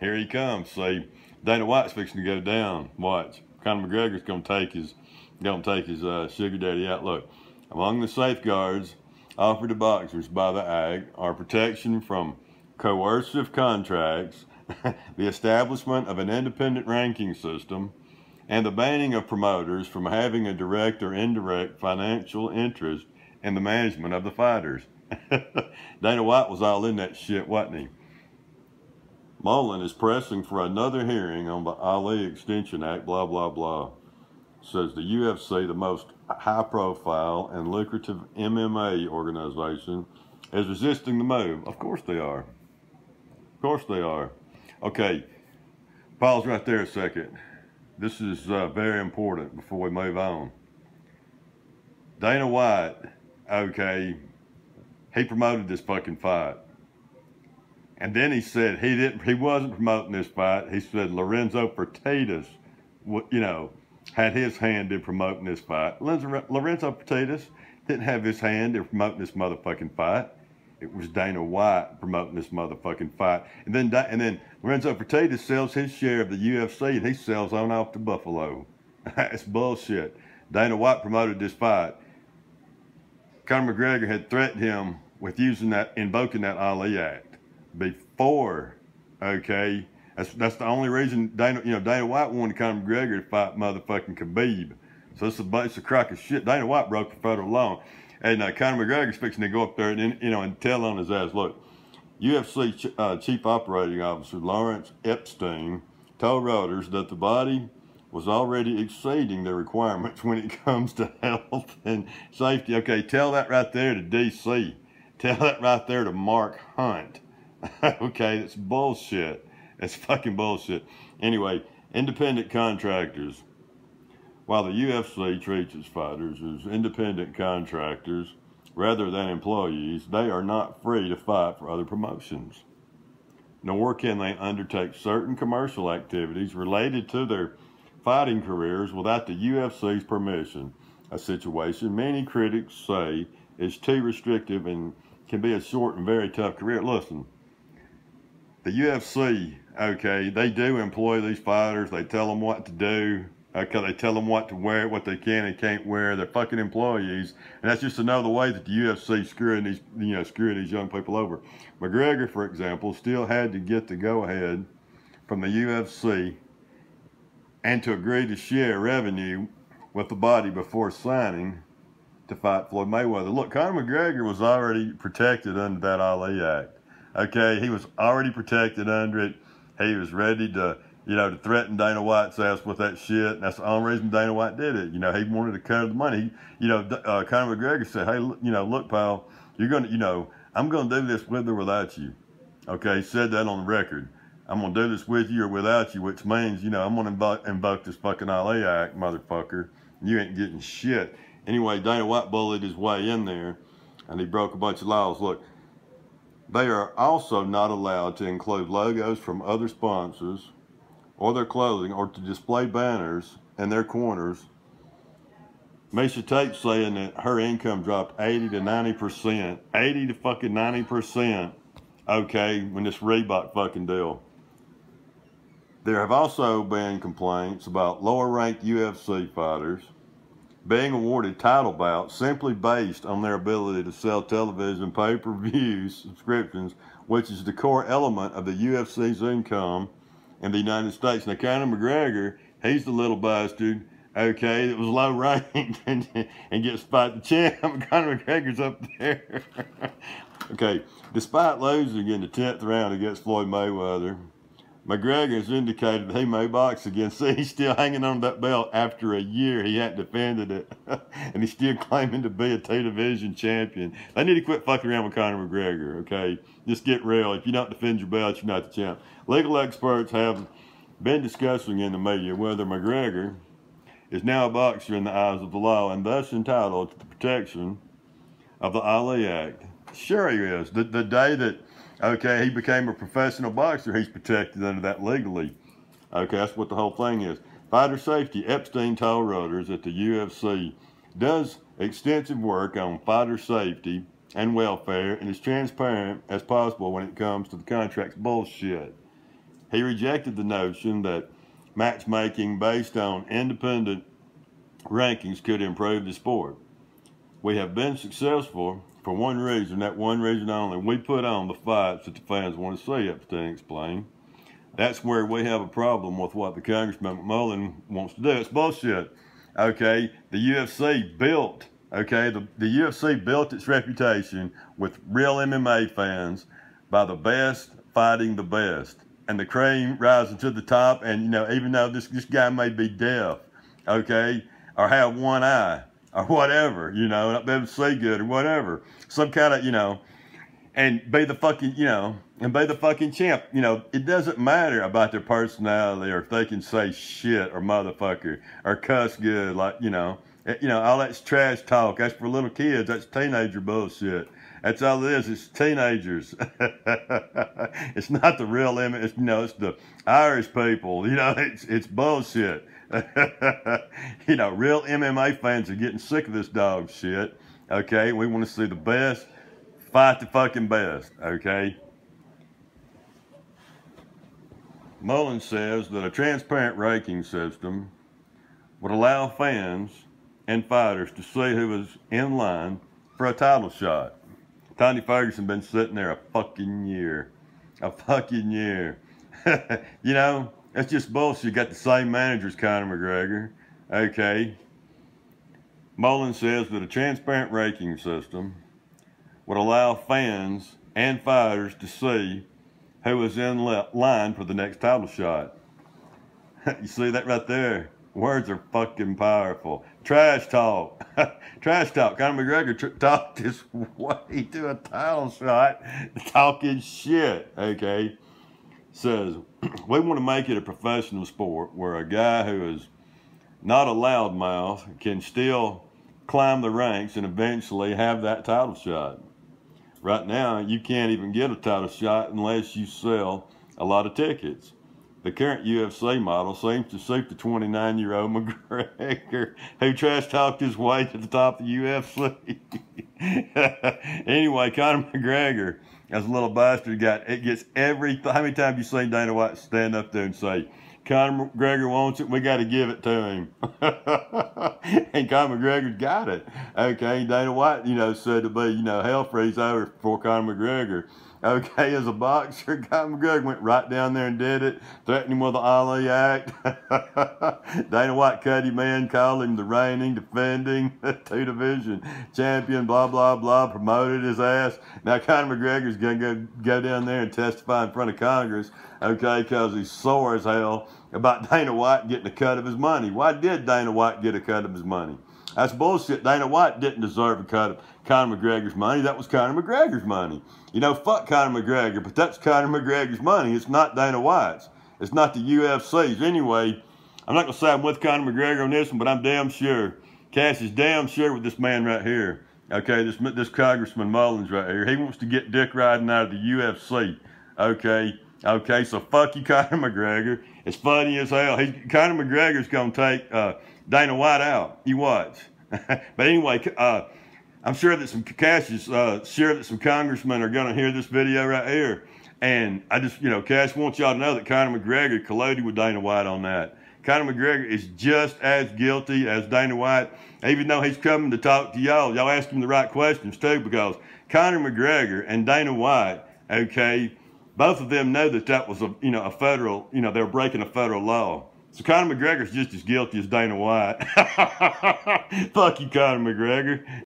Here he comes. See, Dana White's fixing to go down. Watch. Conor McGregor's gonna take his sugar daddy out. Look, among the safeguards offered to boxers by the Act are protection from coercive contracts, the establishment of an independent ranking system, and the banning of promoters from having a direct or indirect financial interest in the management of the fighters. Dana White was all in that shit, wasn't he? Mullin is pressing for another hearing on the Ali Extension Act, blah, blah, blah. Says the UFC, the most high-profile and lucrative MMA organization, is resisting the move. Of course they are. Of course they are. Okay, pause right there a second. This is very important before we move on. Dana White, okay, he promoted this fucking fight. And then he said he wasn't promoting this fight. He said Lorenzo Fertitas, had his hand in promoting this fight. Lorenzo Fertitas didn't have his hand in promoting this motherfucking fight. It was Dana White promoting this motherfucking fight. And then Lorenzo Fertitas sells his share of the UFC and he sells on off to Buffalo. That's bullshit. Dana White promoted this fight. Conor McGregor had threatened him with invoking that Ali Act before, okay? That's the only reason Dana White wanted Conor McGregor to fight motherfucking Khabib. So it's a bunch of crock of shit. Dana White broke the federal law. And Conor McGregor's fixing to go up there and tell on his ass, look, UFC Chief Operating Officer Lawrence Epstein told Reuters that the body was already exceeding the requirements when it comes to health and safety. Okay, tell that right there to DC. Tell that right there to Mark Hunt. Okay, that's bullshit. That's fucking bullshit. Anyway, independent contractors. While the UFC treats its fighters as independent contractors rather than employees, they are not free to fight for other promotions. Nor can they undertake certain commercial activities related to their fighting careers without the UFC's permission. A situation many critics say is too restrictive and can be a short and very tough career. Listen, the UFC, okay, they do employ these fighters. They tell them what to do. Okay, they tell them what to wear, what they can and can't wear. They're fucking employees, and that's just another way that the UFC is screwing these young people over. McGregor, for example, still had to get the go-ahead from the UFC and to agree to share revenue with the body before signing to fight Floyd Mayweather. Look, Conor McGregor was already protected under that Ali Act. Okay, he was already protected under it. He was ready to to threaten Dana White's ass with that shit. And that's the only reason Dana White did it. He wanted to cut the money. Conor McGregor said, hey, look, pal, you're going to, I'm going to do this with or without you. Okay, he said that on the record. I'm going to do this with you or without you, which means, I'm going to invoke this fucking Ali Act, motherfucker. You ain't getting shit. Anyway, Dana White bullied his way in there, and he broke a bunch of laws. Look, they are also not allowed to include logos from other sponsors or their clothing, or to display banners in their corners. Misha Tate saying that her income dropped 80 to 90%. 80 to fucking 90%, okay, when this Reebok fucking deal. There have also been complaints about lower-ranked UFC fighters being awarded title bouts simply based on their ability to sell television pay-per-view subscriptions, which is the core element of the UFC's income in the United States. Now, Conor McGregor, he's the little bastard, okay, that was low-ranked and gets to fight the champ. Conor McGregor's up there. Okay, despite losing in the 10th round against Floyd Mayweather, McGregor has indicated that he may box again. See, he's still hanging on that belt after a year. He hadn't defended it. And he's still claiming to be a two-division champion. They need to quit fucking around with Conor McGregor, okay? Just get real. If you don't defend your belt, you're not the champ. Legal experts have been discussing in the media whether McGregor is now a boxer in the eyes of the law and thus entitled to the protection of the Ali Act. Sure he is. The day that, okay, he became a professional boxer, he's protected under that legally. Okay, that's what the whole thing is. Fighter safety. Epstein told Reuters that the UFC does extensive work on fighter safety and welfare and is transparent as possible when it comes to the contract's bullshit. he rejected the notion that matchmaking based on independent rankings could improve the sport. We have been successful for one reason, that one reason only. We put on the fights that the fans want to see, Epstein explained. That's where we have a problem with what the Congressman Mullin wants to do. It's bullshit. Okay, the UFC built, okay, the UFC built its reputation with real MMA fans by the best fighting the best. And the cream rising to the top, and you know, even though this guy may be deaf, okay, or have one eye, or whatever, you know, not be able to see good or whatever, some kind of, you know, and be the fucking, you know, and be the fucking champ. You know, it doesn't matter about their personality or if they can say shit or motherfucker or cuss good, like, you know, all that's trash talk. That's for little kids. That's teenager bullshit. That's all it is. It's teenagers. It's not the real image. It's, you know, it's the Irish people. You know, it's bullshit. You know, real MMA fans are getting sick of this dog shit. Okay, we want to see the best fight the fucking best. Okay. Mullin says that a transparent ranking system would allow fans and fighters to see who was in line for a title shot. Tony Ferguson been sitting there a fucking year. A fucking year. You know, that's just bullshit. You got the same manager as Conor McGregor. Okay. Mullin says that a transparent ranking system would allow fans and fighters to see who was in line for the next title shot. You see that right there? Words are fucking powerful. Trash talk. Trash talk. Conor McGregor talked his way to a title shot talking shit, okay? Says, we want to make it a professional sport where a guy who is not a loudmouth can still climb the ranks and eventually have that title shot. Right now, you can't even get a title shot unless you sell a lot of tickets. The current UFC model seems to suit the 29-year-old McGregor who trash talked his way to the top of the UFC. Anyway, Conor McGregor, as a little bastard, gets every. How many times you seen Dana White stand up there and say, Conor McGregor wants it, we got to give it to him. And Conor McGregor got it. Okay, Dana White, you know, said to be, you know, hell freeze over for Conor McGregor. Okay, as a boxer, Conor McGregor went right down there and did it, threatened him with the Ali Act. Dana White cut him in, called him the reigning, defending, two-division champion, blah, blah, blah, promoted his ass. Now Conor McGregor's going to go down there and testify in front of Congress, okay, because he's sore as hell about Dana White getting a cut of his money. Why did Dana White get a cut of his money? That's bullshit. Dana White didn't deserve a cut of Conor McGregor's money. That was Conor McGregor's money. You know, fuck Conor McGregor, but that's Conor McGregor's money. It's not Dana White's. It's not the UFC's. Anyway, I'm not going to say I'm with Conor McGregor on this one, but I'm damn sure. Cash is damn sure with this man right here. Okay, this Congressman Mullins right here. He wants to get dick riding out of the UFC. Okay, so fuck you, Conor McGregor. It's funny as hell. Conor McGregor's going to take Dana White out. You watch. But anyway, I'm sure that some congressmen are going to hear this video right here. And I just, you know, Cash wants y'all to know that Conor McGregor colluded with Dana White on that. Conor McGregor is just as guilty as Dana White, even though he's coming to talk to y'all. Y'all ask him the right questions too, because Conor McGregor and Dana White, okay, both of them know that was a federal, you know, they were breaking a federal law. So Conor McGregor's just as guilty as Dana White. Fuck you, Conor McGregor.